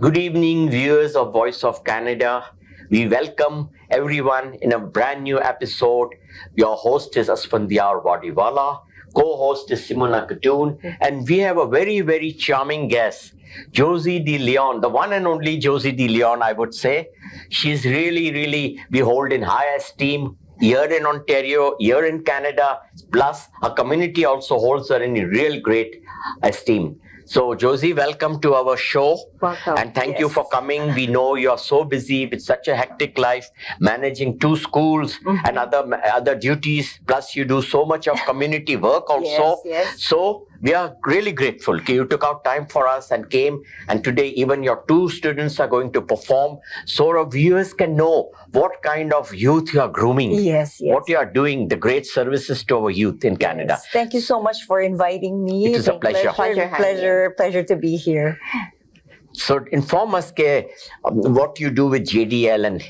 Good evening, viewers of Voice of Canada. We welcome everyone in a brand new episode. Your host is Asfandyar Wadiwala, co-host is Simona Katoon, and we have a very, very charming guest, Josie De Leon, the one and only Josie De Leon, I would say. She's really, we hold in high esteem here in Ontario, here in Canada, plus our community also holds her in real great esteem. So, Josie, welcome to our show. Welcome. And thank you for coming. We know you're so busy with such a hectic life, managing 2 schools and other duties. Plus, you do so much of community work also. Yes. So, we are really grateful. You took out time for us and came. And today, even your 2 students are going to perform. So, our viewers can know what kind of youth you are grooming. Yes. What you are doing, the great services to our youth in Canada. Yes. Thank you so much for inviting me. It is a pleasure. Pleasure to be here. So inform us what you do with JDL and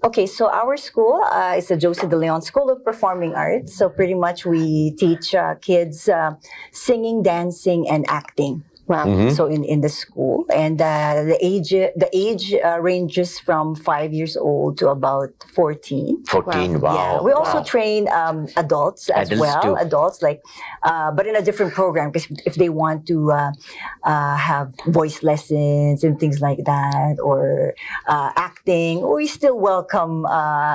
Okay, so our school is the Josie De Leon School of Performing Arts. So pretty much we teach kids singing, dancing, and acting. Wow. So in the school, and the age ranges from 5 years old to about 14. 14. Wow. Yeah. We also train adults as well. Too. Adults but in a different program, because if they want to have voice lessons and things like that, or acting, we still welcome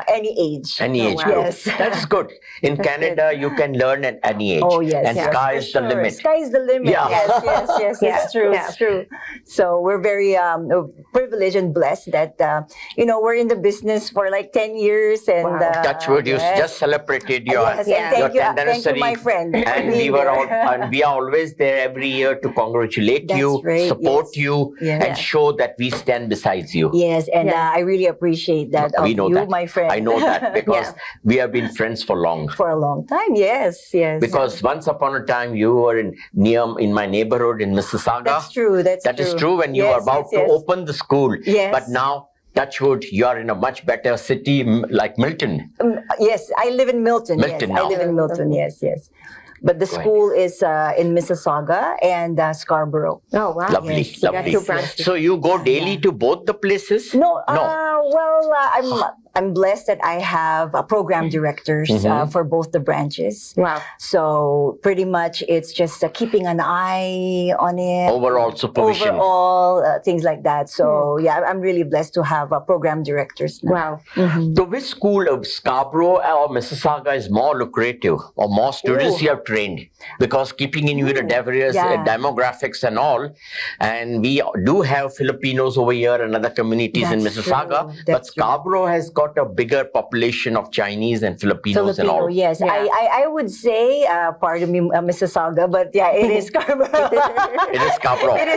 any age. Any age wow. group. Yes. That's good. In Canada, you can learn at any age. Oh, yes. And Yeah, sky for is the sure. limit. Sky is the limit. Yeah. Yes. It's true. Yeah. It's true. So we're very privileged and blessed that we're in the business for like 10 years, and Wow. Touch wood, you yes. just celebrated your Yes, and Yeah. thank you, 10th thank you, anniversary. my friend. And we are always there every year to congratulate That's you, right, support yes. you, Yes. and show that we stand beside you. Yes, and Yeah. I really appreciate that of We know you, that. my friend. I know that because Yeah. we have been friends for long. For a long time. Yes. Because once upon a time you were in my neighborhood in Mississauga. That's true. That is true when you Yes, were about yes. to open the school. Yes. But now, Touchwood, you are in a much better city like Milton. Yes, I live in Milton. Milton yes, now. I live in Milton. Yes. But the Right. school is in Mississauga and Scarborough. Oh, wow. Lovely, Yes, You got lovely. 2 branches. So you go daily to both the places? No, No. I'm blessed that I have program directors for both the branches. Wow. So pretty much it's just keeping an eye on it. Overall supervision. Overall, things like that. So yeah, I'm really blessed to have program directors now. Wow. Mhm. So which school of Scarborough or Mississauga is more lucrative or more students Ooh. you have trained? Because keeping in view the diverse Yeah. demographics and all, and we do have Filipinos over here and other communities in That's Mississauga, true. but That's true. Scarborough has got a bigger population of Chinese and Filipinos and Filipino, all. yes. Yeah. I would say, pardon me, Mississauga, but yeah, it is Scarborough. It is Scarborough. It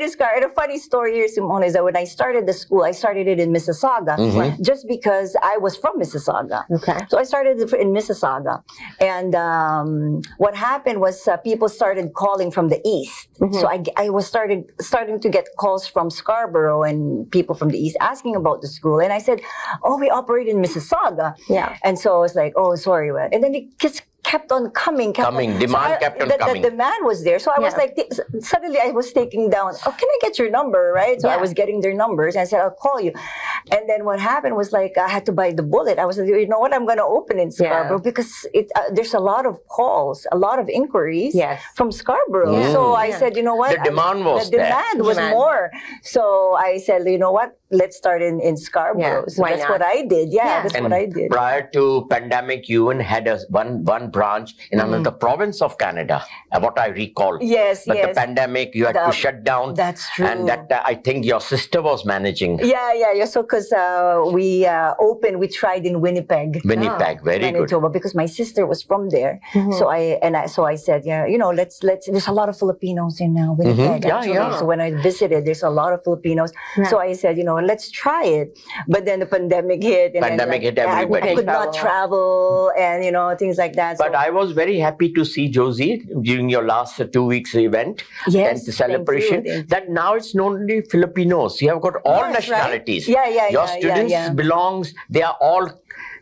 is Scarborough. And a funny story here, Simone, is that when I started the school, I started it in Mississauga just because I was from Mississauga. Okay. So I started it in Mississauga. And what happened was people started calling from the east. So I was starting to get calls from Scarborough and people from the east asking about the school. And I said, oh, we operate in Mississauga. Yeah. And so I was like, oh, sorry. And then it just kept on coming. Demand kept on coming. The demand was there. So I was Yeah. like, suddenly I was taking down, oh, can I get your number, right? So I Yeah. was getting their numbers. And I said, I'll call you. And then what happened was like, I had to bite the bullet. I was like, you know what? I'm going to open in Scarborough because there's a lot of calls, a lot of inquiries Yes. from Scarborough. Yeah. So I Yeah. said, you know what? The demand was The there. demand was Demand. more. So I said, you know what? Let's start in Scarborough. Yeah. So Why that's not? what I did. Yeah, Yeah. that's And what I did. prior to pandemic, you even had one branch in another province of Canada, what I recall. Yes, But yes. the pandemic, you had to shut down. That's true. And that I think your sister was managing. Yeah. So, because we tried in Winnipeg, Winnipeg, very good. Manitoba, because my sister was from there. So I said, yeah, let's. There's a lot of Filipinos in Winnipeg. Yeah, actually. yeah. So when I visited, there's a lot of Filipinos. Yeah. So I said, let's try it. But then the pandemic hit. And Pandemic hit I everybody. could not travel, and things like that. But so, I was very happy to see Josie during your last 2 weeks event Yes, and the celebration. thank you. That now it's not only Filipinos. You have got all Yes, right. nationalities. Yeah, Your students belongs. They are all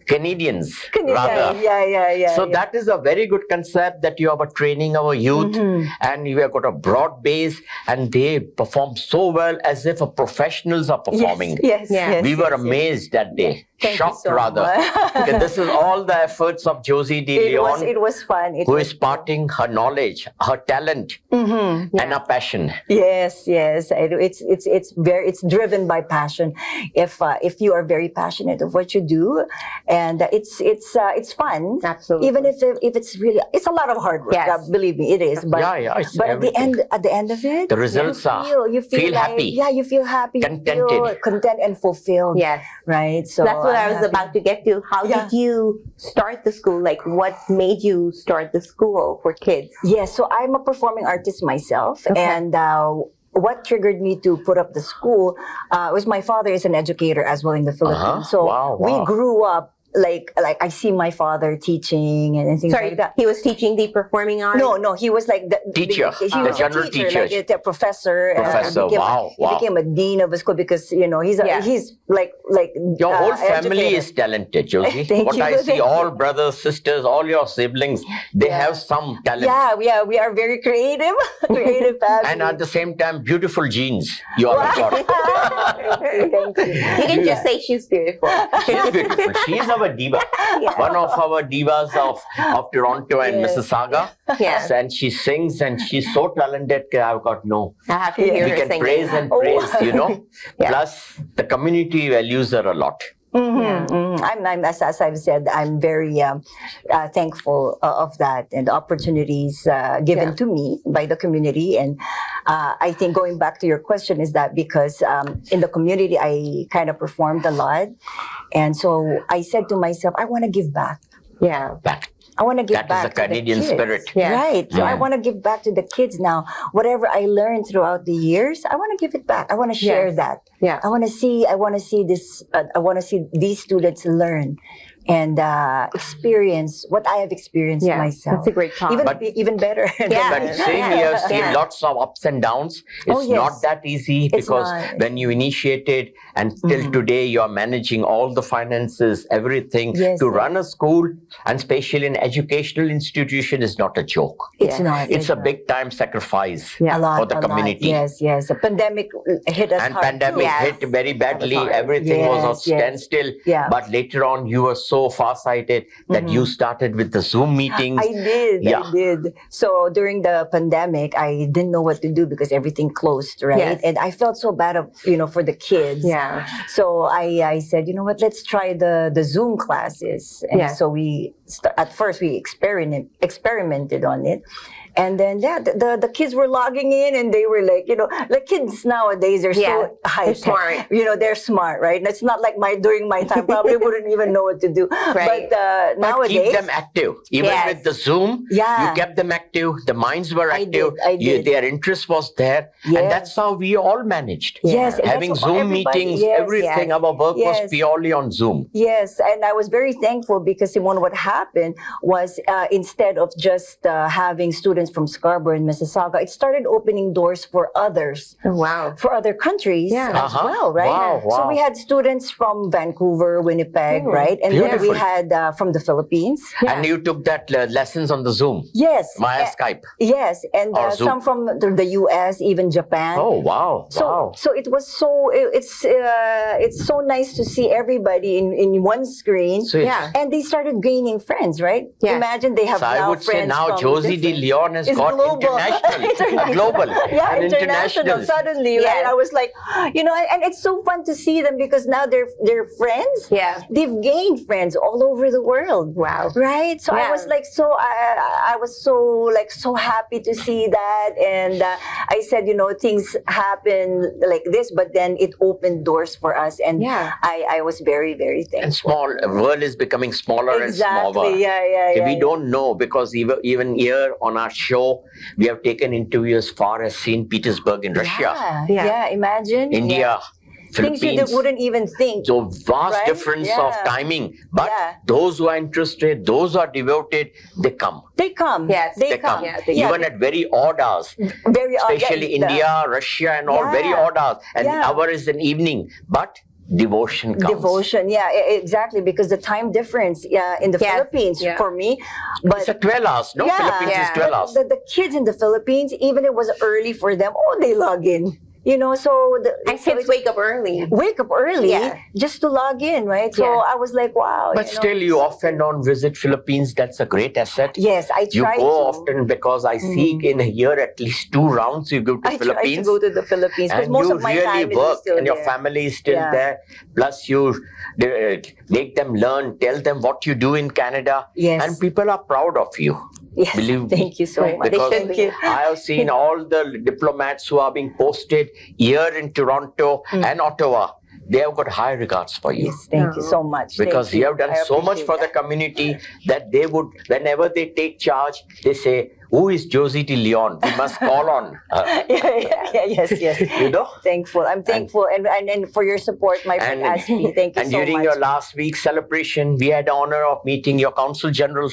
Canadians, Yeah, rather. yeah. So yeah. that is a very good concept that you are training our youth, and you have got a broad base, and they perform so well as if professionals are performing. Yes, Yeah. yes. We were yes, yes. amazed that day, Thank you shocked so rather. much. Because this is all the efforts of Josie De Leon, It was fun. who is parting her knowledge, her talent, and her passion. Yes, yes. It's driven by passion. If you are very passionate of what you do, and it's fun. Absolutely. Even if it's really, it's a lot of hard work. Yes. Believe me, it is. But Yeah, it's but everything. at the end of it, The results you feel feel like, happy. Yeah, you feel happy. You feel Contented. content and fulfilled. Yes. Right. So That's what I'm I was happy. about to get to. How Yeah. did you start the school? Like, what made you start the school for kids? Yes, so I'm a performing artist myself, Okay. and what triggered me to put up the school was my father is an educator as well in the Philippines. So Wow. we grew up like I see my father teaching and things Sorry, like that. he was teaching the performing arts? No, he was like the Teacher, he the was general a teacher, teacher. like a professor. Professor, he became, wow. He became a dean of a school because he's Yeah. he's like Your whole family educator. is talented, Josie. Thank What you. I see, all brothers, sisters, all your siblings, they Yeah. have some talent. Yeah, we are very creative, creative family. And at the same time, beautiful genes you all have got. Thank you. You can just say she's beautiful. She's beautiful. She is our diva. Yeah. One of our divas of Toronto and Yes. Mississauga. Yes. And she sings and she's so talented. I've got no. I have to hear We her can singing. praise and Oh. praise, you know. Yeah. Plus, the community values her a lot. I'm as I've said, I'm very thankful of that and the opportunities given Yeah. to me by the community. And I think going back to your question is that because in the community I kind of performed a lot, and so I said to myself, I want to give back. Yeah. That I want to give That is back the to the Canadian kids. spirit. Yeah. Right. So I Yeah. want to give back to the kids now. Whatever I learned throughout the years, I want to give it back. I want to share Yes. that. Yeah. I want to see this. I want to see these students learn and experience what I have experienced Yeah. myself. That's a great talk. Even better. Yeah. But same Yeah. here, seen Yeah. lots of ups and downs. It's Oh, yes. not that easy It's because not. when you initiated and till today you are managing all the finances, everything Yes, to yes. run a school, and especially an educational institution, is not a joke. It's Yeah. not. It's a big time sacrifice Yeah. a lot for the a lot. community. Yes, yes. The pandemic hit us And hard pandemic Yes. hit very badly. hard. Everything was on Yes, yes. standstill. Yeah. But later on, you were so far-sighted that you started with the Zoom meetings. I did. Yeah. I did. So during the pandemic, I didn't know what to do because everything closed, right? Yes. And I felt so bad, for the kids. Yeah. So I said, you know what? Let's try the Zoom classes. And Yeah. so at first we experimented on it. And then the kids were logging in and they were like, the kids nowadays they're Yeah, so high they're tech. smart. They're smart, right? That's not like during my time. Probably wouldn't even know what to do. Right. But But nowadays, keep them active. Even Yes. with the Zoom, Yeah. you kept them active. The minds were I active. did, I did. Their interest was there. Yes. And that's how we all managed. Yes, and Having that's what Zoom everybody- meetings, yes, everything, yes, our work was yes. purely on Zoom. Yes, and I was very thankful because Simone, what happened was instead of just having students from Scarborough and Mississauga, it started opening doors for others, Oh, wow. for other countries Yeah. as Uh-huh. well, right? Wow, So wow. we had students from Vancouver, Winnipeg, right? And then we Beautiful. had from the Philippines. And you took that lessons on the Zoom Yes. via eh, Skype. Yes, and Or Zoom. some from the US, even Japan. Oh, wow. So, wow. so it was it's so nice to see everybody in one screen. Sweet. Yeah. And they started gaining friends, right? Yes. Imagine they have So I now would say friends now from Josie De different- Leon has It's got global. international, global, Yeah, and international. Suddenly, Yes. right? I was like, and it's so fun to see them because now they're friends. Yeah. They've gained friends all over the world. Wow. Right. So I Yeah. was like, I was so happy to see that, and I said, things happen like this, but then it opened doors for us, and Yeah. I was very, very thankful. And small, world is becoming smaller and smaller. Exactly. Yeah. Okay, we yeah. don't know because even here on our show, we have taken interviews as far as St. Petersburg in Russia, Yeah. Yeah. Imagine. India, Yeah. Things you Philippines. wouldn't even think. So vast Right? difference of Yeah. timing. But Yeah. those who are interested, those who are devoted, they come. They come. Yes. They They come. come. Yeah, they- Even at very odd hours. Very odd. Especially Yeah, India, Russia, and all Yeah. very odd hours. And Yeah. hour is an evening. But devotion counts. Devotion, yeah, exactly, because the time difference in the Yeah, Philippines yeah. for me, but It's a 12 hours. No, yeah, Philippines is yeah. 12 hours. the kids in the Philippines, even it was early for them, they log in. You know, so And kids wake up early. wake up early Yeah. just to log in, right? So Yeah. I was like, wow. But still, you off and on visit Philippines. That's a great asset. Yes, I You try go to. often because I see in a year at least 2 rounds you go to I try to Philippines. go to the Philippines because And most you of my really family work is still and your there. family is still Yeah. there. Plus you make them learn, tell them what you do in Canada. Yes. And people are proud of you. Yes, Believe me. thank you so Right. much. They Because should be. I have seen all the diplomats who are being posted here in Toronto and Ottawa. They have got high regards for you. Yes, thank you so much. Because Thank you have done I so much appreciate for the that. community that they would, whenever they take charge, they say, "Who is Josie de Leon? We must call on her." Yes. You know? Thankful. I'm thankful and for your support, my friend And- Aspi. Thank you And so during much. your last week's celebration, we had the honor of meeting your Consul General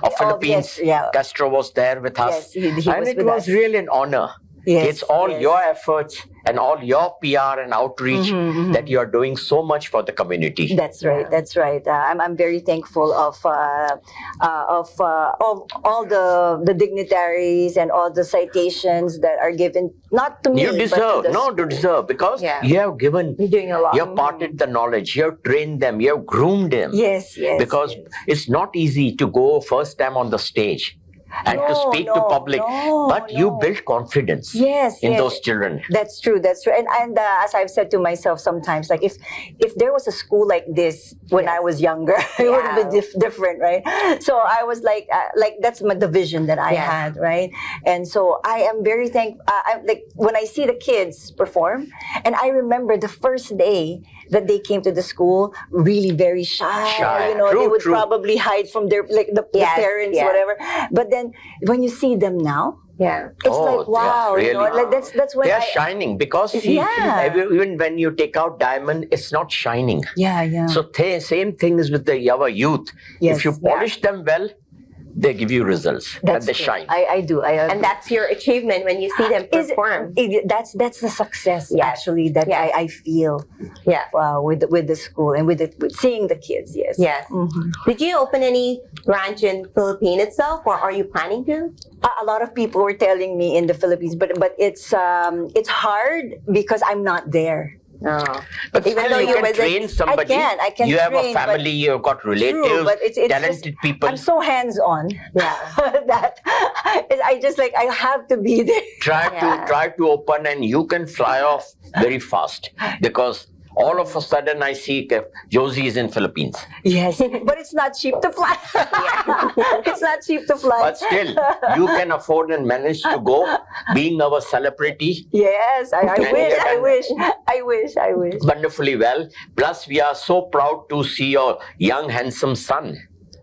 of Philippines. yes, yeah. Castro was there with us. Yes, he and was it with was us. really an honor. Yes, It's all yes. your efforts and all your PR and outreach that you are doing so much for the community. That's right. That's right. I'm very thankful of all the dignitaries and all the citations that are given, not to me. You but to deserve, the no, to school. deserve, because Yeah. you have given, You're doing a lot. you have parted the knowledge, you have trained them, you have groomed them. Yes. Because yes. it's not easy to go first time on the stage and to No, speak to no, public, no, but you no. build confidence Yes, in yes. those children. That's true. That's true. And as I've said to myself sometimes, like if there was a school like this when I was younger, it would have been different, right? So I was like that's the vision that I Yeah. had, right? And so I am very thankful. Like when I see the kids perform, and I remember the first day that they came to the school, really very shy. Shy. You know, True, they would true. probably hide from their the Yes, parents, yeah. whatever. But then when you see them now, Yeah. it's Oh, like wow, yeah, you know, really. like that's when They are I shining because see, Yeah. even when you take out diamond, it's not shining. yeah. So same thing is with our youth. Yes, If you yeah. polish them well, they give you results and they true. shine. I do. I agree. And that's your achievement when you see them Is it- perform. that's the success Yes. actually that Yeah. I feel Yeah. with the school and with seeing the kids. Yes. Yes. Mhm. Did you open any branch in Philippines itself, or are you planning to? A lot of people were telling me in the Philippines, but it's hard because I'm not there. No. But Even still though you you can visit- train somebody. I can You have a train, but- family, you've got relatives, True, but it's talented just, people. I'm so hands on. Yeah. that I just like I have to be there. Try to open and you can fly off very fast because all of a sudden I see Josie is in Philippines. Yes, but it's not cheap to fly. It's not cheap to fly. But still, you can afford and manage to go being our celebrity Yes, I And wish, you can- I wish. wonderfully well. Plus, we are so proud to see your young, handsome son.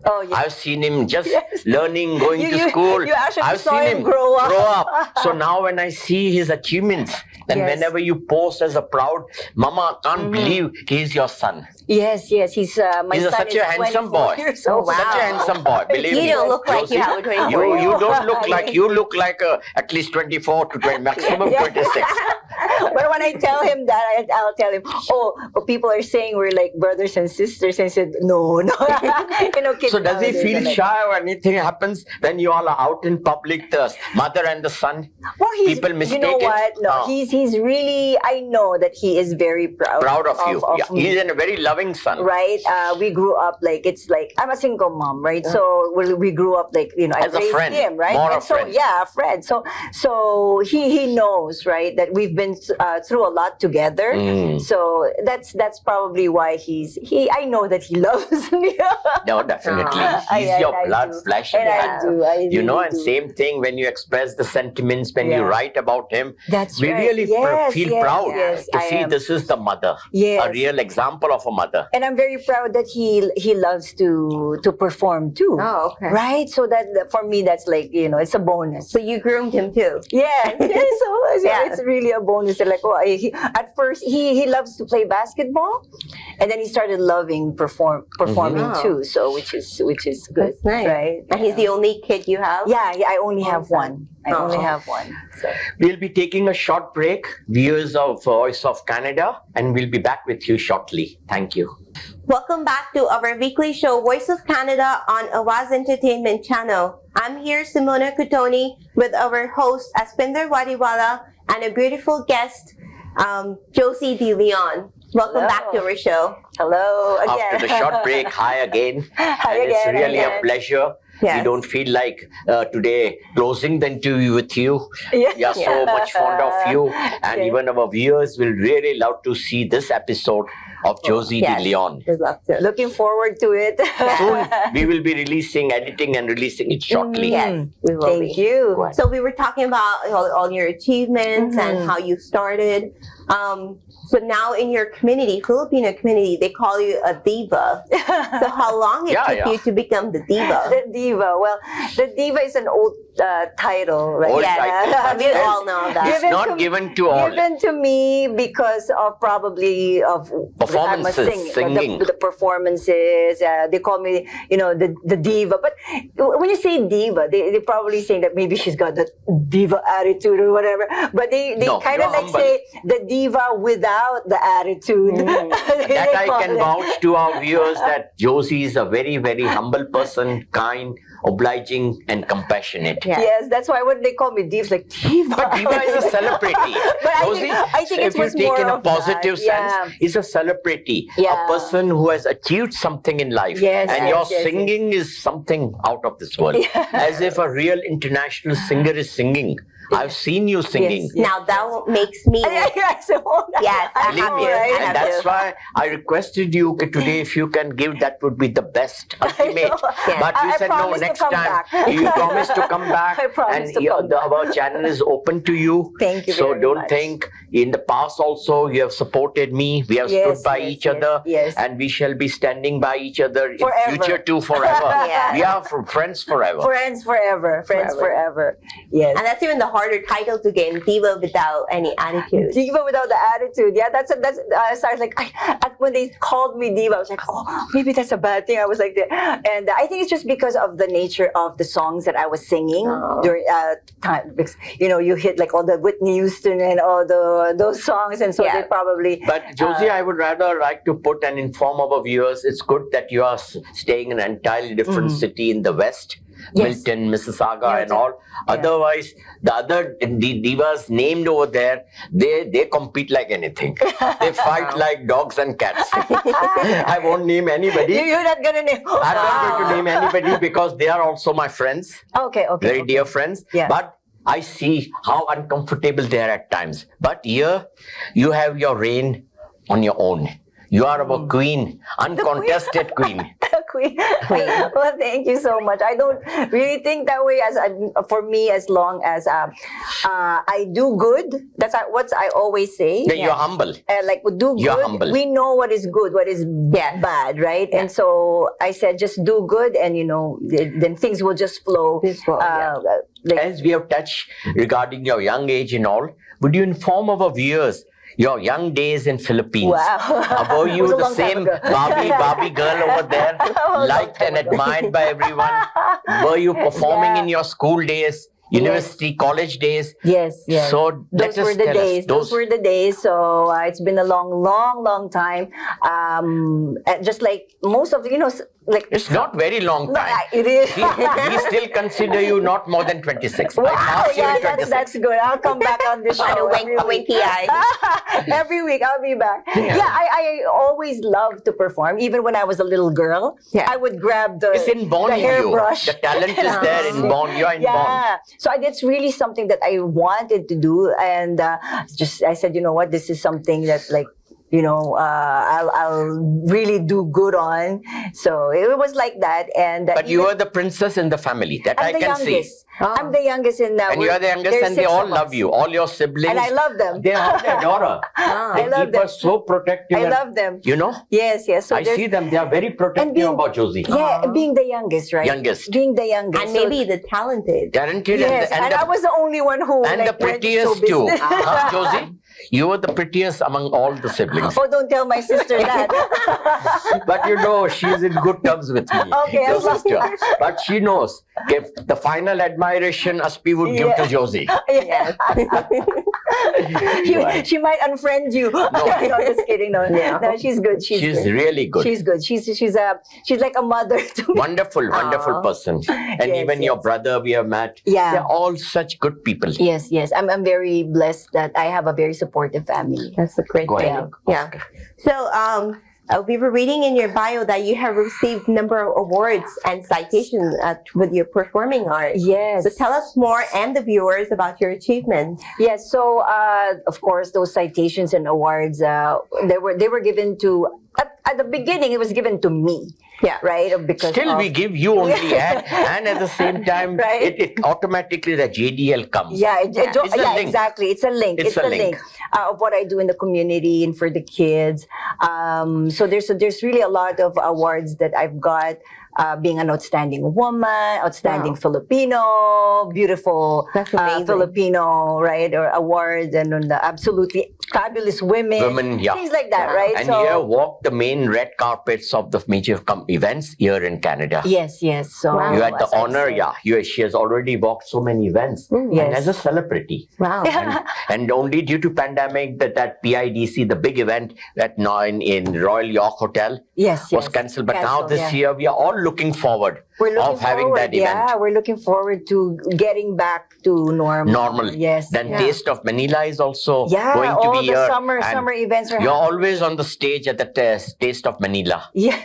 Oh, yes. I've seen him just Yes. learning, going You- to you- school. you actually I've saw seen him grow up. So now when I see his achievements, and Yes. whenever you post as a proud, Mama, can't believe he's your son. Yes, he's my He's son such is a handsome 24 boy. years Oh, old. wow. Such a handsome boy, believe You me. don't look like you Josie, have a 24 You don't look like you look like at least 24 to 20, maximum Yeah. 26. But when I tell him that, I'll tell him, but people are saying we're like brothers and sisters. And I said, no. You know, kids So does he nowadays feel are like- shy or anything happens when you all are out in public, the mother and the son? Well, he's, People mistake you know it? what? No, Oh. he's really. I know that he is very proud. Proud of you. Yeah. me. He's a very loving son. Right, we grew up like it's like I'm a single mom, right? So we grew up like I As a raised friend, him, right? more and a so friend. yeah, a friend. So he knows, right, that we've been through a lot together. Mm. So that's probably why I know that he loves me. No, definitely. Ah, He's your blood, do. flesh, And and I blood. do. I You know, really and do. same thing when you express the sentiments, when you Yeah. write about him. That's We right. really Yes, feel yes, proud yes, to I see am. this is the mother, Yes. a real example of a mother. And I'm very proud that he loves to perform too. Oh, okay. Right, so that for me that's like it's a bonus. So you groomed him too. Yeah, so Yeah. it's really a bonus said like, oh, at first he loves to play basketball, and then he started loving performing Mhm. too. So which is good, That's nice. right? And he's the only kid you have? Yeah, I only have Awesome. one. I only have one. So. We'll be taking a short break, viewers of Voice of Canada, and we'll be back with you shortly. Thank you. Welcome back to our weekly show, Voice of Canada on Awaz Entertainment Channel. I'm here, Simona Kutoni, with our host, Aspinder Wadiwala, and a beautiful guest, Josie De Leon. Welcome Hello. back to our show. Hello again. After the short break, hi again. Hi And it's again, really again. a pleasure. Yes. We don't feel like today closing the interview with you. Yeah. We are so much fond of you, and Okay. even our viewers will really love to see this episode of Josie Yes. De Leon. We'd love to. Looking forward to it. Soon we will be releasing, editing, and releasing it shortly. Yes, we will Thank be. you. Right. So we were talking about all your achievements and Mhm. how you started. So now in your community, Filipino community, they call you a diva. So how long it Yeah, took yeah. you to become the diva? The diva. Well, the diva is an old title, right? Old Yes, title. we all know that. It's Given not to- given to all. Given to me because of probably of Performances, I'm a singer, singing. the performances. They call me, the diva. But when you say diva, they probably saying that maybe she's got that diva attitude or whatever. But they No, kind of you're like humble. say the diva without the attitude. That I can vouch to our viewers that Josie is a very, very humble person, kind, obliging, and compassionate. Yeah. Yes, that's why when they call me diva, like diva. But diva is a celebrity. But Josie, I think if it you was take more in a of that. positive sense, Yeah. is a celebrity. Yeah. A person who has achieved something in life. Yes, and yes, your yes, singing is something out of this world. Yeah. As if a real international singer is singing. I've seen you singing. Yes. Now that makes me. Yes, Yes, I Believe have me, to. I and have that's to. why I requested you today. If you can give, that would be the best, ultimate. Yeah. But you I said no. promise to Next come time, back. you promised to come back, I promise and to come back. our channel is open to you. Thank you So very don't much. think. In the past, also you have supported me. We have stood by Yes, each yes, other, yes. and we shall be standing by each other Forever. in future too, forever. Yeah. We are friends forever. Friends forever. Friends forever. Yes. And that's even the harder title to gain, diva without any attitude. Diva without the attitude. Yeah, that's. So I was like, when they called me diva, I was like, oh, maybe that's a bad thing. I was like, and I think it's just because of the nature of the songs that I was singing Oh. during time. Because, you hit like all the Whitney Houston and all those songs, and so Yeah. they probably. But Josie, I would rather like to put and inform our viewers. It's good that you are staying in an entirely different city in the West, Yes. Milton, Mississauga, and Milton. all. Otherwise, the other divas named over there, they compete like anything. They fight like dogs and cats. I won't name anybody. You're not gonna name. I'm not going to name anybody because they are also my friends, Okay. Okay. very okay. dear friends. Yeah. But I see how uncomfortable they are at times. But here, you have your reign on your own. You are our queen, uncontested queen. Queen. Well, thank you so much. I don't really think that way. For me, as long as I do good, that's what I always say. Then you're humble. Like do You're good. humble. We know what is good, what is Yeah. bad, right? And so I said, just do good, and then things will just flow. Just flow, yeah. Like, As we have touched regarding your young age and all, would you inform our viewers your young days in Philippines? wow. Were It you was a the long time same ago. Barbie girl over there, long liked time and ago. admired by everyone? Were you performing Yeah. in your school days, university, college days? Yes, yes. So let Those us were the tell days. us. Those were the days. So it's been a long time. Just like most of like It's not very long No, time. it is. We still consider you not more than 26. Wow, Last year yeah, is 26. that's good. I'll come back on this show. And a every week. winky eye. Every week I'll be back. Yeah, I always loved to perform. Even when I was a little girl, Yeah. I would grab the It's inborn the in you. hairbrush. The talent is there, inborn. You are inborn. Yeah. So it's really something that I wanted to do, and I said, you know what, this is something that like I'll really do good on. So it was like that. And But you are the princess in the family. That I I'm the can see. youngest. I'm the youngest in And you are the youngest, and they all love you. All your siblings. And I love them. They adore her. I They love keep them. her so protective. I and- love them. You know, Yes. So I there's- see them. They are very protective being- about Josie. Yeah, being the youngest, right? Youngest. Being the youngest. And So- maybe the talented. Guaranteed. yes, and the, I was the only one who and the like, went to show prettiest too. business. Huh, Josie? You were the prettiest among all the siblings. Oh, don't tell my sister that. But you know, she's in good terms with me. Okay, your as long- sister. But she knows if the final admiration Aspi would give to Yeah. Josie. Yeah. she might unfriend you. No, just kidding. No, she's good. She's good. Really good. She's good. She's like a mother to me. Wonderful person. And Yes, even your yes. brother we have met. Yeah. They're all such good people. Yes. I'm very blessed that I have a very supportive family. That's a great Go thing. ahead. Yeah. So, we were reading in your bio that you have received number of awards and citations with your performing art. Yes. So tell us more and the viewers about your achievements. Yes. So, of course, those citations and awards, they were given to. At the beginning, it was given to me. Yeah. Right. Because Still, we give you only and at the same time, Right. it automatically the JDL comes. Yeah, It's a link. exactly. It's a link. It's a link. Of what I do in the community and for the kids. So there's really a lot of awards that I've got. Being an outstanding woman, outstanding Wow. Filipino, beautiful That's amazing. Filipino, right? Or awards and on the absolutely fabulous women, yeah. things like that, Wow. right? And you have walked the main red carpets of the major events here in Canada. Yes. So Wow. You had the as I honor, said- she has already walked so many events. Mm. And Yes. as a celebrity. Wow. And only due to pandemic that PIDC, the big event that now in Royal York Hotel Yes. was cancelled. But now this year we are all looking forward We're looking of having forward, that event. Yeah, we're looking forward to getting back to normal. Yes. Then Yeah. Taste of Manila is also Yeah, going to all be the here. summer and events are You're happening. always on the stage at the Taste of Manila. Yes.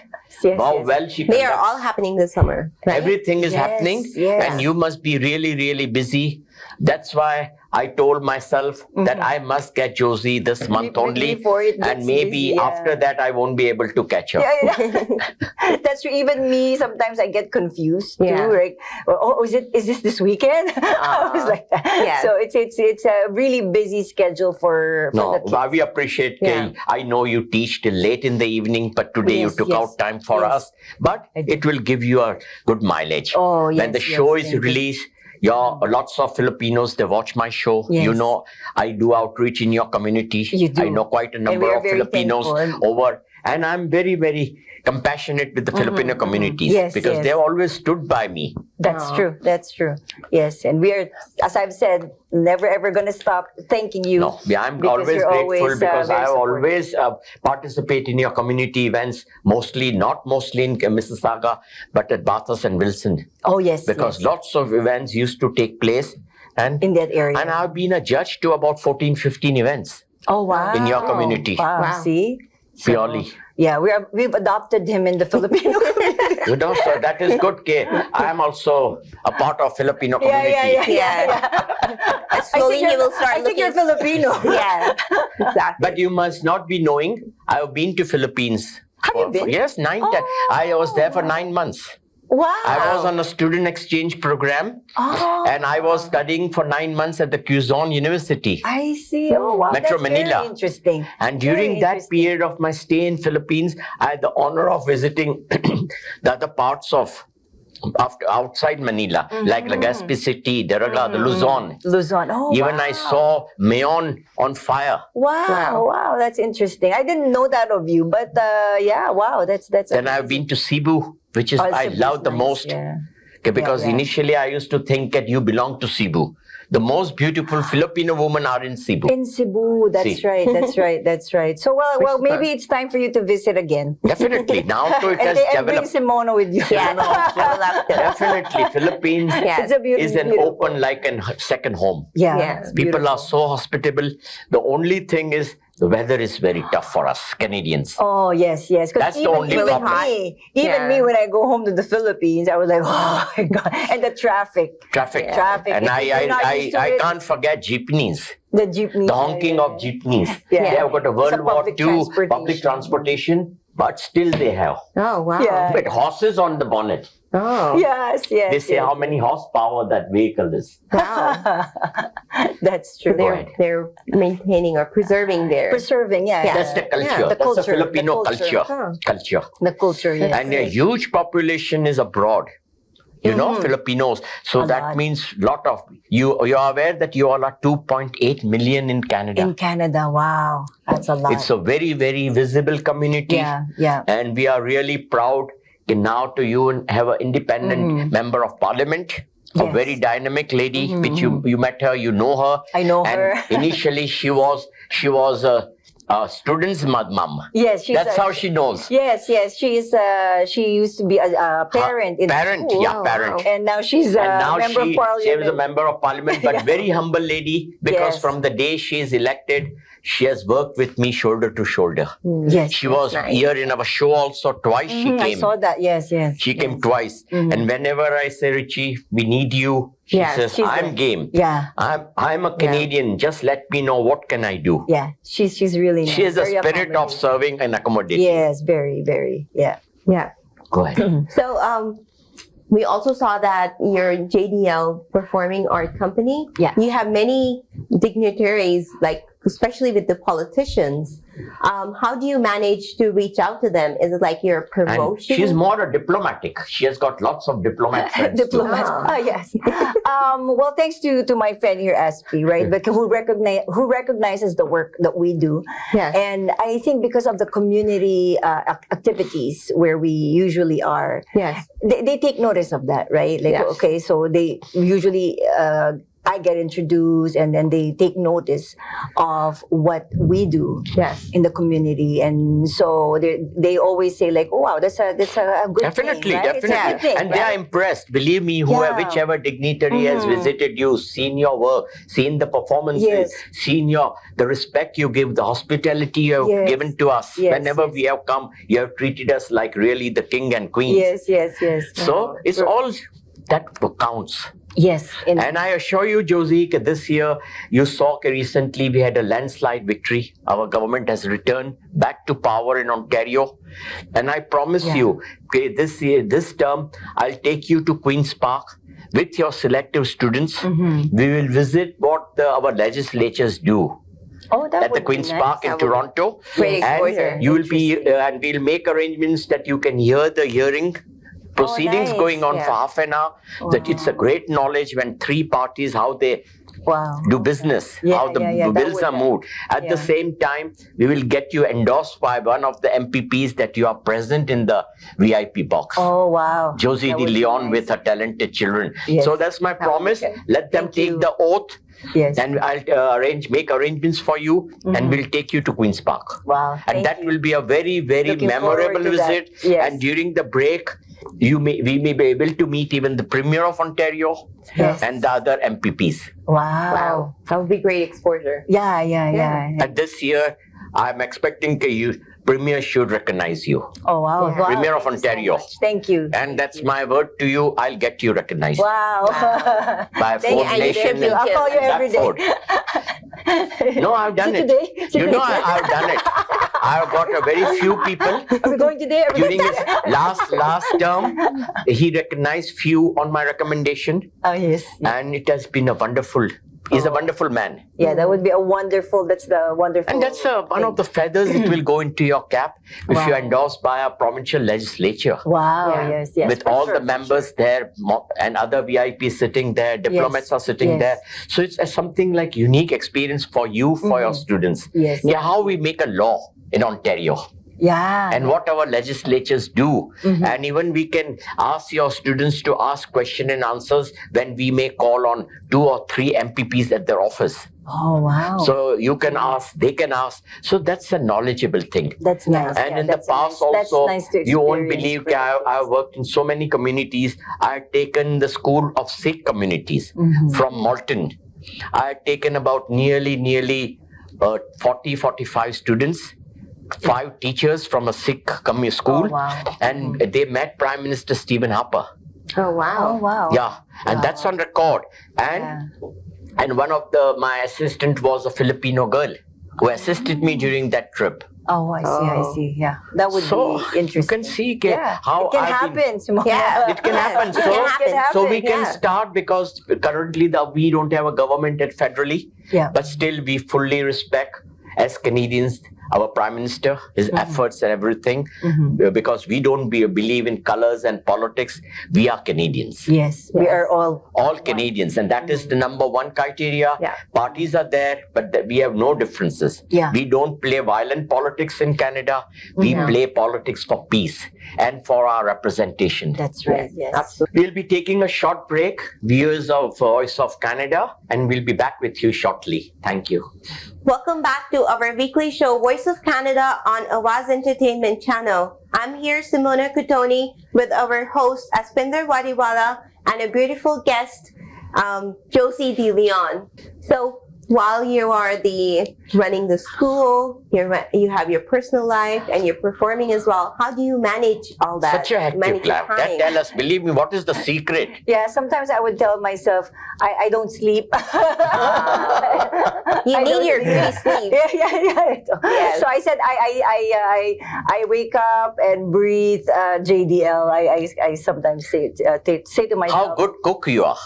How well she They are conducts. all happening this summer. Right? Everything is Yes, happening, yes. and you must be really, really busy. That's why I told myself that I must get Josie this month only, Before it and gets maybe busy, yeah. after that I won't be able to catch her. Yeah. That's true. Even me, sometimes I get confused Yeah. too. Like, is this this weekend? I was like that. Yes. So it's a really busy schedule for No, the kids. but we appreciate Yeah. Kay. I know you teach till late in the evening, but today you Yes, took yes. out time for Yes. us. But I do. it will give you a good mileage. Oh, When yes, the yes, show is thank you. released, lots of Filipinos, they watch my show. Yes. You know, I do outreach in your community. You do. I know quite a And number we are of very Filipinos thankful. over. And I'm very, very compassionate with the Filipino communities Yes, because yes. they've always stood by me. That's Oh. true. That's true. Yes, and we are, as I've said, never ever going to stop thanking you. No, yeah, I'm Because always you're grateful always, because very I supportive. always participate in your community events, not mostly in Mississauga, but at Bathurst and Wilson, Oh yes, because yes. lots of events used to take place. And in that area. I've been a judge to about 14, 15 events Oh wow! in your community. Wow. Wow. See. So, Purely. Yeah, we've adopted him in the Filipino community. You know, so that is good, Kay. I am also a part of Filipino community. And slowly he will start I think you're looking. Filipino. Yeah, exactly. But you must not be knowing, I have been to Philippines. Have you been? Yes, 9 times. I was there for 9 months. Wow. I was on a student exchange program. Oh, And I was studying for 9 months at the Quezon University. I see. Oh wow, Metro that's Manila. very interesting. And Very during that interesting. period of my stay in Philippines, I had the honor of visiting the other parts of outside Manila, like Legazpi City, Daraga, the Luzon. Luzon. Oh, Even wow. I saw Mayon on fire. Wow, that's interesting. I didn't know that of you, but yeah, wow, that's. Then I've been to Cebu, which is Oh, I Cebu's love the nice, most. yeah. Okay, because yeah. initially I used to think that you belong to Cebu. The most beautiful Filipino women are in Cebu. In Cebu, that's See. right, that's right. So well, maybe it's time for you to visit again. Definitely. Now it has And bring developed. Simono with you. Yeah, I would love to. Definitely. Philippines Yeah. It's a beautiful. is an open like a second home. Yeah. Yeah. it's People beautiful. are so hospitable. The only thing is the weather is very tough for us Canadians. Oh yes, yes. 'Cause That's the only really problem. hot. even Yeah. me, when I go home to the Philippines, I was like, oh my god, and the traffic, Traffic. Traffic. And If you're not I used to I it- can't forget jeepneys. the jeepney, The honking of jeepneys. Yeah. They have got a World It's a War public II transportation. public transportation, but still they have. Oh, wow. Yeah. But horses on the bonnet. Oh, Yes, yes. They say yes. how many horsepower that vehicle is. wow. That's true. Go ahead. They're maintaining or preserving their. Preserving, yeah. Yeah. That's the culture. Yeah, the That's culture, the Filipino the culture. culture. Huh. Culture. The culture, yes. And a huge population is abroad. You know, Mhm. Filipinos. So A that lot. means lot of you are aware that you all are 2.8 million in Canada. In Canada, wow, that's a lot. It's a very, very visible community. yeah, yeah. And we are really proud now to you and have an independent member of parliament, a Yes. very dynamic lady, which you met her, you know her. I know And her. initially she was a student's mom. Yes, she's That's a- how she knows. Yes, yes. She used to be a parent in Parent, school. yeah, Oh, parent. wow. And now she's a And now member she of parliament. was a member of parliament, but Yeah. very humble lady because Yes. from the day she is elected, she has worked with me shoulder to shoulder. Yes, She was nice. here in our show also twice. She I came. saw that. Yes, yes. She yes. came twice. Mhm. And whenever I say, Richie, we need you, she Yes, says, she's I'm there. game. Yeah, I'm a Canadian. Just let me know what can I do. yeah. She's really nice. She has a very spirit of accommodating. serving and accommodating. Yes, very, very. Yeah. Yeah. Go ahead. So, we also saw that your JDL Performing Art Company. Yeah. You have many dignitaries, like especially with the politicians. How do you manage to reach out to them? Is it like your And promotion? she's more a diplomatic. She has got lots of diplomat friends. too. Diplomats. Ah. Yes. Well, thanks to my friend here, SP, right? Because who recognizes the work that we do, Yeah. and I think because of the community activities where we usually are, Yes. they take notice of that, right? Like, Yeah. okay, so they usually, I get introduced and then they take notice of what we do Yes. in the community. And so they always say like, oh, wow, that's a good Definitely, thing, right? It's a definitely. good thing, And they are right? impressed. Believe me, Yeah. whichever dignitary has Mhm. visited you, seen your work, seen the performances, Yes. seen the respect you give, the hospitality you have Yes. given to us. Yes, Whenever yes. we have come, you have treated us like really the king and queen. Yes, yes, yes. So it's all that counts. Yes. And I assure you, Josie, that this year you saw recently we had a landslide victory. Our government has returned back to power in Ontario. And I promise Yeah. you, okay, this year, this term, I'll take you to Queen's Park with your selective students. Mhm. We will visit what our legislatures do Oh, that at the would be Queen's nice. Park in That would be Toronto. great And exposure. you will be, and we'll make arrangements that you can hear the hearing proceedings nice. going on Yeah. for half an hour. That it's a great knowledge when three parties, how they Wow. do business, Yeah, how the yeah, that bills would- are moved. At yeah. the same time, we will get you endorsed by one of the MPPs that you are present in the VIP box. Oh, wow. Josie That de would be Leon nice. with her talented children. Yes. So that's my promise. okay. Let them Thank take you. the oath, Yes. and I'll make arrangements for you, and we'll take you to Queen's Park. Wow. And thank that you. will be a very, very Looking memorable forward to that. visit. Yes. And during the break, we may be able to meet even the Premier of Ontario Yes. and the other MPPs. Wow. Wow. That would be great exposure. Yeah, yeah, yeah. And this year, I'm expecting Premier should recognize you. Oh, wow. Yeah. Wow. Premier of Thank you so Ontario. much. Thank you. And that's my word to you. I'll get you recognized Wow. by Thank Ford you. Nation. I'll call you every day. No, I've done Is it. today? You know, I've done it. I've got a very few people. Are we going today? Are we During going his today? last term, he recognized few on my recommendation, Oh, yes. and it has been a wonderful. He's a wonderful man, Yeah, that would be a wonderful, that's the wonderful. and that's one of the feathers that will go into your cap if Wow. you're endorsed by a provincial legislature. Wow, Yeah. yes, yes. With for all sure, the for members there and other VIPs sitting there, diplomats are sitting yes. there. So it's something like unique experience for you, for your students. sure. Yes. Yeah, how we make a law in Ontario Yeah. and what our legislatures do. And even we can ask your students to ask question and answers when we may call on 2 or 3 MPPs at their office. Oh, wow. So you can ask, they can ask. So that's a knowledgeable thing. that's nice. And yeah, in the that's past nice. That's also, nice to you won't experience believe for I've worked in so many communities. I've taken the school of Sikh communities Mhm. from Malton. I've taken about nearly 40, 45 students, 5 teachers from a Sikh community school, Oh, wow. and they met Prime Minister Stephen Harper. Oh, Oh, wow. wow. Yeah, and that's on record. And Yeah. and one of my assistant was a Filipino girl who assisted me during that trip. Oh, I see, I Oh. see. Yeah, that would So be interesting. you can see Yeah, how it can I've been- happen, Simona. Yeah. It can happen. It So, can happen. so we can yeah. start because currently we don't have a government at federally, Yeah. but still we fully respect as Canadians our Prime Minister, his efforts and everything, because we don't believe in colors and politics. We are Canadians. Yes, we are all Canadians, and that is the number one criteria. Yeah. Parties are there, but we have no differences. Yeah. We don't play violent politics in Canada. We play politics for peace and for our representation. That's right. Yes. Absolutely. We'll be taking a short break, viewers of Voice of Canada, and we'll be back with you shortly. Thank you. Welcome back to our weekly show, Voice of Canada on Awaz Entertainment Channel. I'm here, Simona Kutoni, with our host, Aspinder Wadiwala, and a beautiful guest, Josie De Leon. So, while you are running the school, you have your personal life, and you're performing as well. How do you manage all that? Such a hectic Manage your life. That time? tell us, believe me, what is the secret? Yeah, sometimes I would tell myself, I don't sleep. You I need don't your sleep. beauty sleep. Yeah. Yes. So I said, I wake up and breathe JDL. I sometimes say to myself, How good cook you are.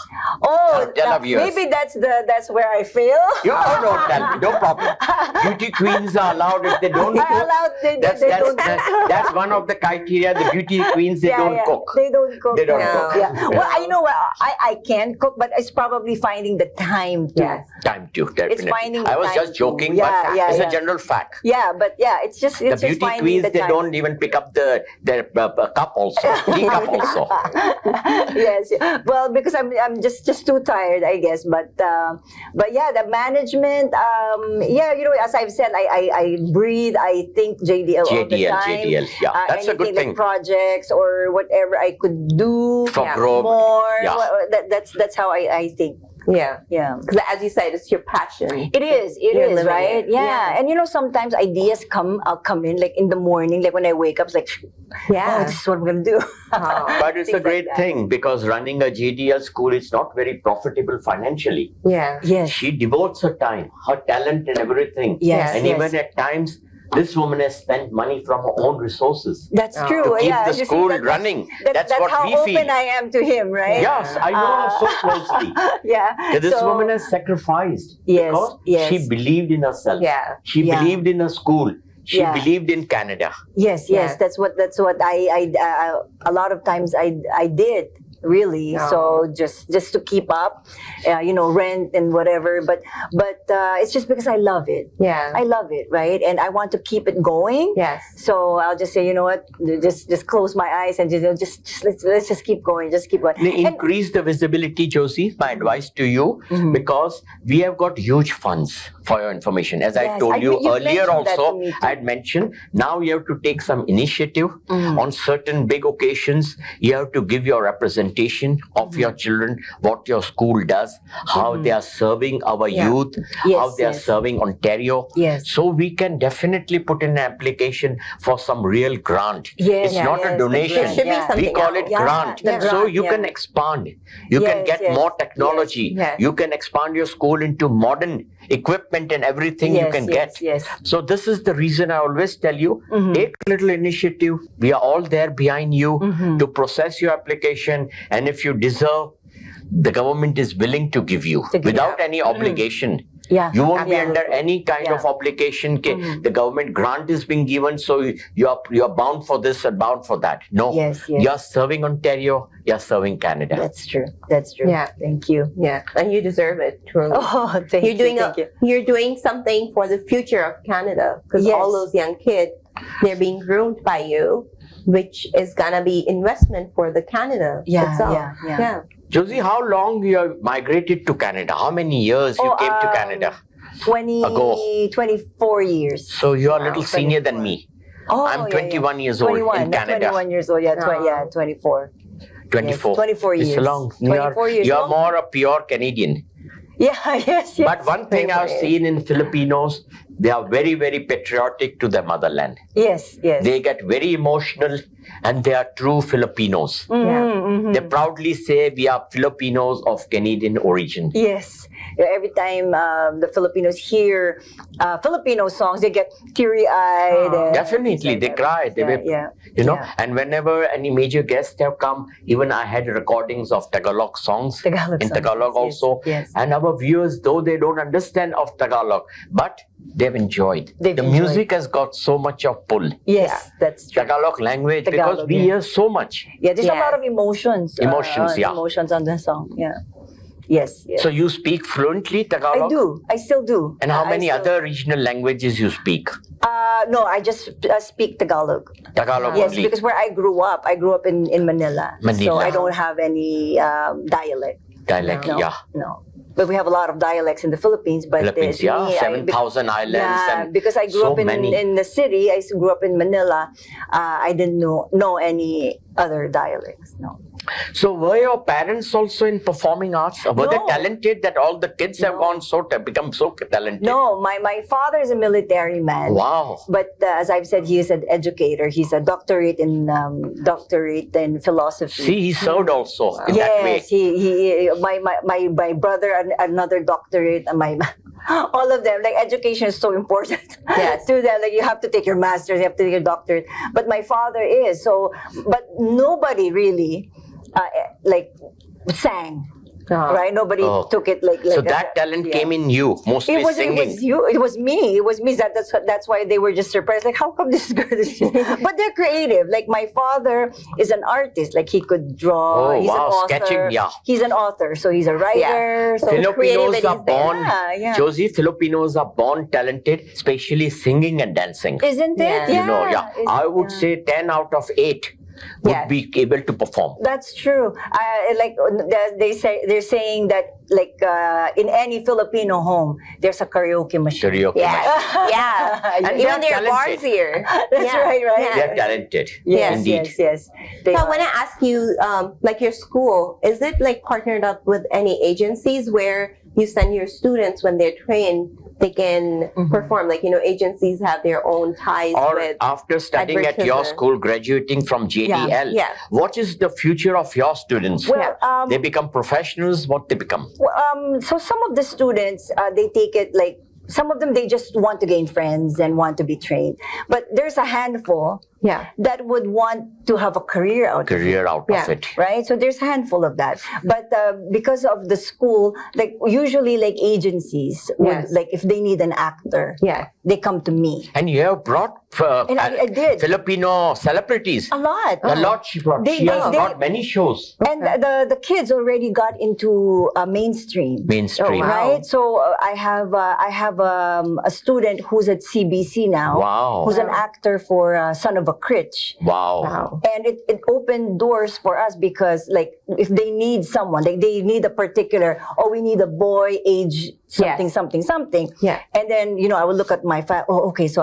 oh, tell now, our viewers. maybe that's where I fail. No, tell me, no problem. Beauty queens are allowed if they don't I cook. allowed they That's, don't that's one of the criteria. The beauty queens, they don't cook. They don't cook. They don't yeah. cook. Yeah. Well, I know I can cook, but it's probably finding the time to. Yes. Time to, definitely. finding I was time just joking, to. Yeah, but yeah, it's yeah. a general fact. Yeah, but yeah, it's just The beauty finding queens, the they time. don't even pick up their cup also, tea cup also. Yes. Well, because I'm just too tired, I guess. But yeah, the management. Yeah, as I've said, I breathe. I think JDL all the time. JDL, yeah, that's a good anything thing. Like projects or whatever I could do For Yeah. growth. more. Yeah. That's how I think. Yeah. Yeah. Because as you said, it's your passion. It is. It You're is, living right? it. Yeah. Yeah. And sometimes ideas come in like in the morning, like when I wake up, it's like, oh, Yeah. this is what I'm gonna do. Oh, But it's a Things like great that. thing because running a JDL school is not very profitable financially. yeah. Yes. She devotes her time, her talent, and everything. Yes. And yes. even at times, this woman has spent money from her own resources That's Oh. true. to keep yeah. the You see, school that's- running. That's That's what how we open feel. I am to him, right? Yes, I know her so closely. Yeah. That this So- woman has sacrificed Yes, because yes. she believed in herself. Yeah. She Yeah. believed in her school. She Yeah. believed in Canada. Yes. Yeah. Yes. That's what I a lot of times I did. Really, Oh. so just to keep up, rent and whatever. But it's just because I love it. Yeah. I love it, right? And I want to keep it going. Yes. So I'll just say, you know what? Just close my eyes and just let's just keep going. Just keep going. They And- increase the visibility, Josie. My advice to you, Mhm. because we have got huge funds for your information. As I Yes, told you you earlier, mentioned that to also me too. I had mentioned. Now you have to take some initiative Mhm. on certain big occasions. You have to give your representation of your children, what your school does, how they are serving our Yeah. youth, Yes, how they are yes. serving Ontario. Yes. So we can definitely put in an application for some real grant. Yes, It's not yes, a the donation. There should be Yeah. something We call else. it Yeah, grant. the So grant, you yeah. can expand. You can Yes, get yes, more technology. yes. You can expand your school into modern equipment and everything you can get. Yes. So this is the reason I always tell you, Mhm. take little initiative. We are all there behind you Mhm. to process your application. And if you deserve, the government is willing to give you To give without you. any obligation. Yeah. You won't be Absolutely. under any kind Yeah. of obligation. Mhm. The government grant is being given, so you're bound for this and bound for that. No, Yes, yes. you're serving Ontario, you're serving Canada. That's true. That's true. Yeah. Thank you. Yeah. And you deserve it, truly. Oh, thank You're doing thank you. you're doing something for the future of Canada because Yes. all those young kids, they're being groomed by you, which is gonna be investment for the Canada Yeah, itself. yeah. Josie, how long you have migrated to Canada? How many years you Oh, came to Canada? 24 years. So you're a little Wow, senior than 24. me. Oh, I'm yeah, 21 yeah. years old 21, in not Canada. 21 years old. Yeah, Oh. 24. 24. Yes, 24 It's years. long. 24 years. You're Long. more a pure Canadian. Yeah, yes, yes. But one thing I've seen in Filipinos, they are very, very patriotic to their motherland. Yes, yes. They get very emotional and they are true Filipinos. They proudly say we are Filipinos of Canadian origin. Yes. Every time the Filipinos hear Filipino songs, they get teary-eyed. and Definitely, things like they that. cry. They were, yeah. Yeah. and whenever any major guests have come, even I had recordings of Tagalog songs Tagalog in songs, Tagalog yes, also. yes. And our viewers, though they don't understand of Tagalog, but they've enjoyed. They've the enjoyed. music has got so much of pull. Yes, that's true. Tagalog language, because Tagalog, we yeah. hear so much. Yeah, there's a Yes. lot of emotions. Emotions, yeah. Emotions on the song. Yeah. Yes. Yes. So you speak fluently Tagalog? I do. I still do. And how I many still- other regional languages you speak? No, I just speak Tagalog. Tagalog Yes, only. because where I grew up in Manila. So Manila. I don't have any dialect. Dialect, No, yeah. no. But we have a lot of dialects in the Philippines. But Philippines, to yeah. me, 7,000 islands. Yeah, and because I grew so up in many. the city. I grew up in Manila. I didn't know any other dialects. No. So were your parents also in performing arts? Or were they No. talented that all the kids have No. gone become so talented? No, my father is a military man. Wow. But as I've said, he is an educator. He's a doctorate in philosophy. See, he served also in that way. Yes, he my brother another doctorate, and my all of them, like, education is so important. Yes. To them, like, you have to take your master's, you have to take your doctorate. But my father is so, but nobody really like sang, right? Nobody Oh. took it like So that talent yeah. came in you, mostly It was singing. you. It was me. It was me. That's why they were just surprised. Like, how come this girl is? But they're creative. Like, my father is an artist. Like, he could draw. Oh, he's wow, an author. sketching, yeah. He's an author, so he's a writer. So Filipinos creativity are is there. born, Yeah. Josie, Filipinos are born talented, especially singing and dancing. isn't it? Yeah. Yeah. I would say 10 out of 8 would Yes. be able to perform. That's true. Like, they're saying that, like, in any Filipino home, there's a karaoke machine. Karaoke. Yeah. Yeah. And Even they are their bars talented. here. That's Yeah. right. Yeah. They are talented. Yes, indeed. yes. They So I are. want to ask you, like, your school, is it like partnered up with any agencies where you send your students when they're trained, they can perform? Like, agencies have their own ties Or with. after studying at your advertisement. school, graduating from JDL, Yeah. what is the future of your students? Well, They become professionals, what they become? So some of the students, they take it like, some of them, they just want to gain friends and want to be trained. But there's a handful Yeah. that would want to have a career out of it, Career out Yeah. of it. right? So there's a handful of that. But because of the school, like, usually, like, agencies would, Yes. like, if they need an actor, Yeah. they come to me. And you have brought And I did. Filipino celebrities. A lot. A lot she brought. They- She has they- brought many shows. And the kids already got into mainstream. Mainstream. Oh, wow. Right, so I have a student who's at CBC now, Wow. who's an actor for Son of a Critch, Wow. Wow. and it opened doors for us because, like, if they need someone, like, they need a particular, we need a boy age something, Yes. something, Yeah. and then I would look at my file. Okay, so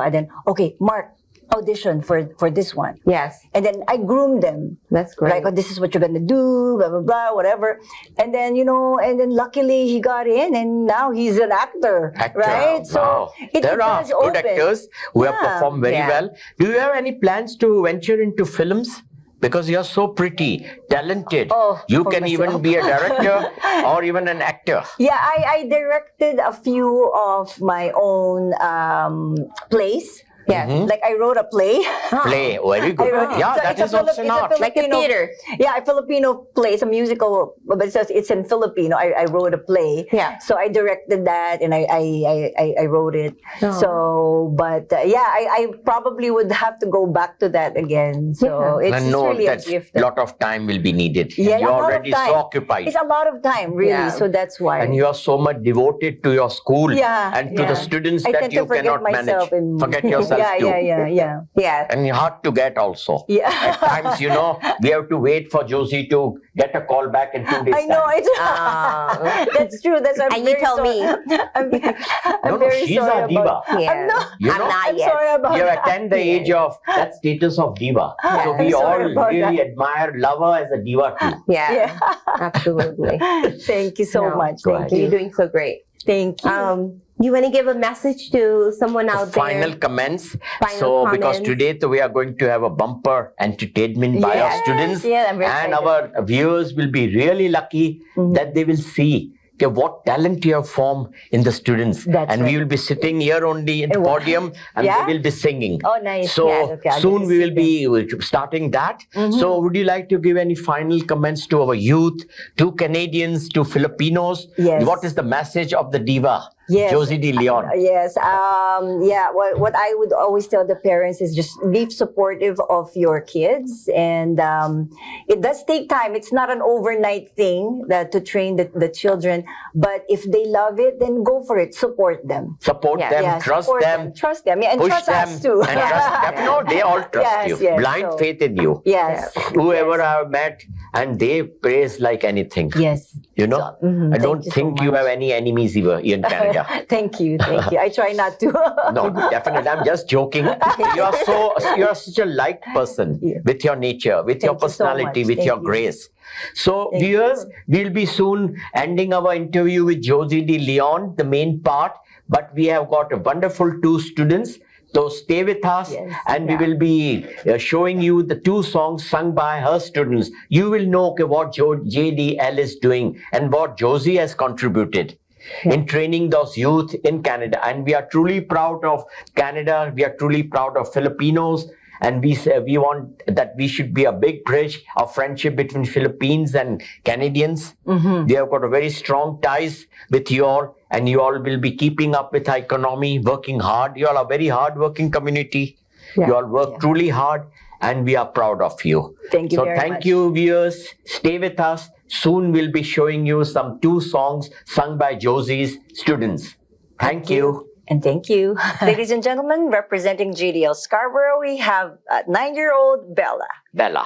Mark, audition for this one, Yes. and then I groom them. That's great. Like, this is what you're gonna do, blah blah blah, whatever. And then and then luckily he got in, and now he's an actor, Actor. right? So Wow. it There are does good open. actors who have Yeah. performed very Yeah. well. Do you have any plans to venture into films? Because you're so pretty, talented. Oh, you for can even myself. be a director or even an actor. Yeah, I directed a few of my own plays. Yeah. Mhm. Like, I wrote a play. Play, very good. I wrote- Yeah, so that it's a is also Filip- it's a not. Like a Filipino- theater. Yeah, a Filipino play. It's a musical, but it's in Filipino. I wrote a play. Yeah. So I directed that, and I wrote it. Oh. So, but I probably would have to go back to that again. So Yeah. it's And no, really a that's gift. a lot of time will be needed. Yeah, You're a lot of already time. so occupied. It's a lot of time, really. Yeah. So that's why. And you are so much devoted to your school Yeah, and to yeah. the students I that tend to you forget cannot myself manage. in- Forget yourself. yourself too. Yeah. Yes. And hard to get also. Yeah. At times, we have to wait for Josie to get a call back in 2 days. I know, Ah. that's true. That's I'm And you very tell sorry. me. I'm No, very she's sorry a diva. about- Yeah. I'm not. You I'm know, not I'm yet. sorry about You have that. attained the age of that status of diva. So Yeah. we I'm all sorry about really that. admire, love her as a diva too. Yeah. Yeah. Absolutely. Thank you so No, much. go Thank ahead. you. You're doing so great. Thank you. You want to give a message to someone out Final there? comments. Final So because comments. today we are going to have a bumper entertainment by our Yes. students, Yeah, I'm very and excited. our viewers will be really lucky Mhm. that they will see what talent you have formed in the students. That's and we right. will be sitting here only in the Wow. podium, and Yeah? they will be singing. Oh, nice. So Yeah, okay, I'll get soon to we see will be starting that. Mhm. So would you like to give any final comments to our youth, to Canadians, to Filipinos? Yes. What is the message of the diva, Yes. Josie De Leon? Yes. Yeah. What I would always tell the parents is just be supportive of your kids, and it does take time. It's not an overnight thing to train the children. But if they love it, then go for it. Support them. Support Yeah. them, Yeah, trust support them, Trust them. Yeah, and push trust them, us too. and trust them. No, they all trust Yes, you. yes, Blind so- faith in you. Yes. Whoever yes. I have met, and they praise like anything. Yes. You know, So, mhm, I thank don't you so think you much. have any enemies here in Canada. Thank you. I try not to. No, definitely. I'm just joking. You're such a light person Yeah. with your nature, with your Thank you so personality, much. with Thank your you. grace. So, Thank viewers, we'll be soon ending our interview with Josie De Leon, the main part. But we have got a wonderful two students. So stay with us, Yes, and we yeah. will be showing you the two songs sung by her students. You will know what JDL is doing and what Josie has contributed in training those youth in Canada. And we are truly proud of Canada. We are truly proud of Filipinos. And we want that we should be a big bridge of friendship between Philippines and Canadians. Mhm. We have got a very strong ties with you all, and you all will be keeping up with our economy, working hard. You all are a very hard-working community. Yeah. You all work truly hard, and we are proud of you. Thank you So very thank much. you, viewers. Stay with us. Soon we'll be showing you some two songs sung by Josie's students. Thank you. And thank you. Ladies and gentlemen, representing GDL Scarborough, we have 9-year-old Bella. Bella.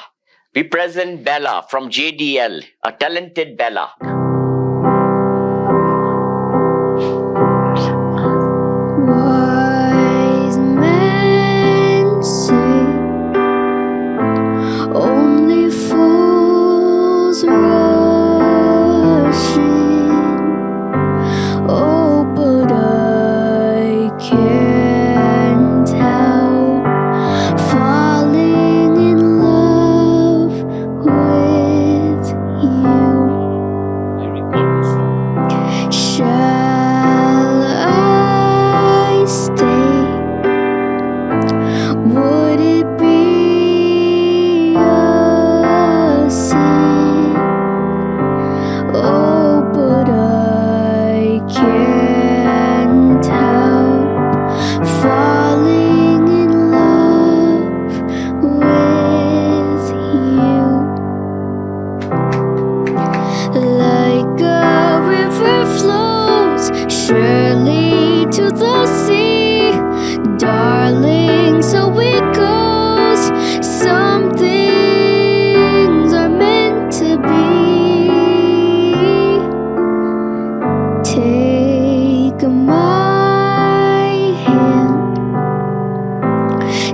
We present Bella from JDL, a talented Bella. Wise men say only fools rush in. Oh, but I can't help falling in love with you. Shall I stay? Would it be a sin? Oh, but I can't help falling in love with you. Like a river flows surely to the sea, darling, so it goes. Some things are meant to be. Take my hand,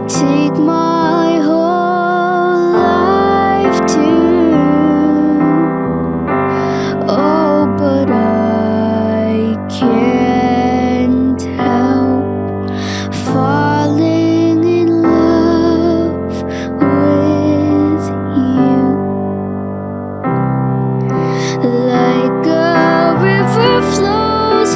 take my whole life too. Oh, but I can't help falling in love with you. Like a river flows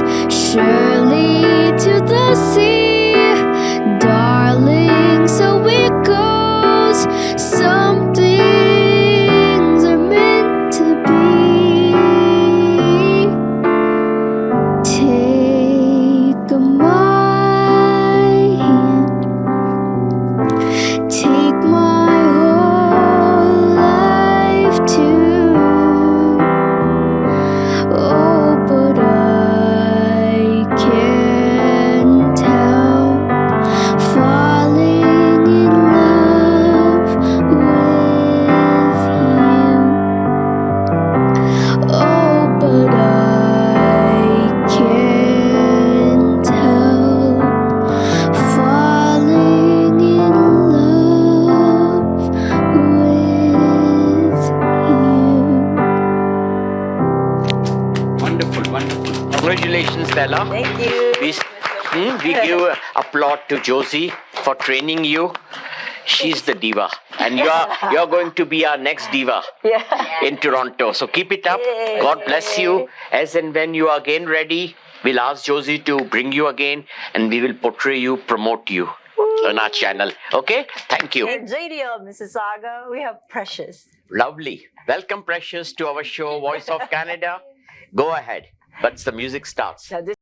Congratulations, Bella. Thank you. We give applaud to Josie for training you. She's the diva, and you're going to be our next diva Yeah. in Toronto. So keep it up. Yay. God bless you. As and when you are again ready, we'll ask Josie to bring you again, and we will portray you, promote you on our channel. Okay? Thank you. In JDL, Mississauga, we have Precious. Lovely. Welcome, Precious, to our show, Voice of Canada. Go ahead. Once the music starts. Now, this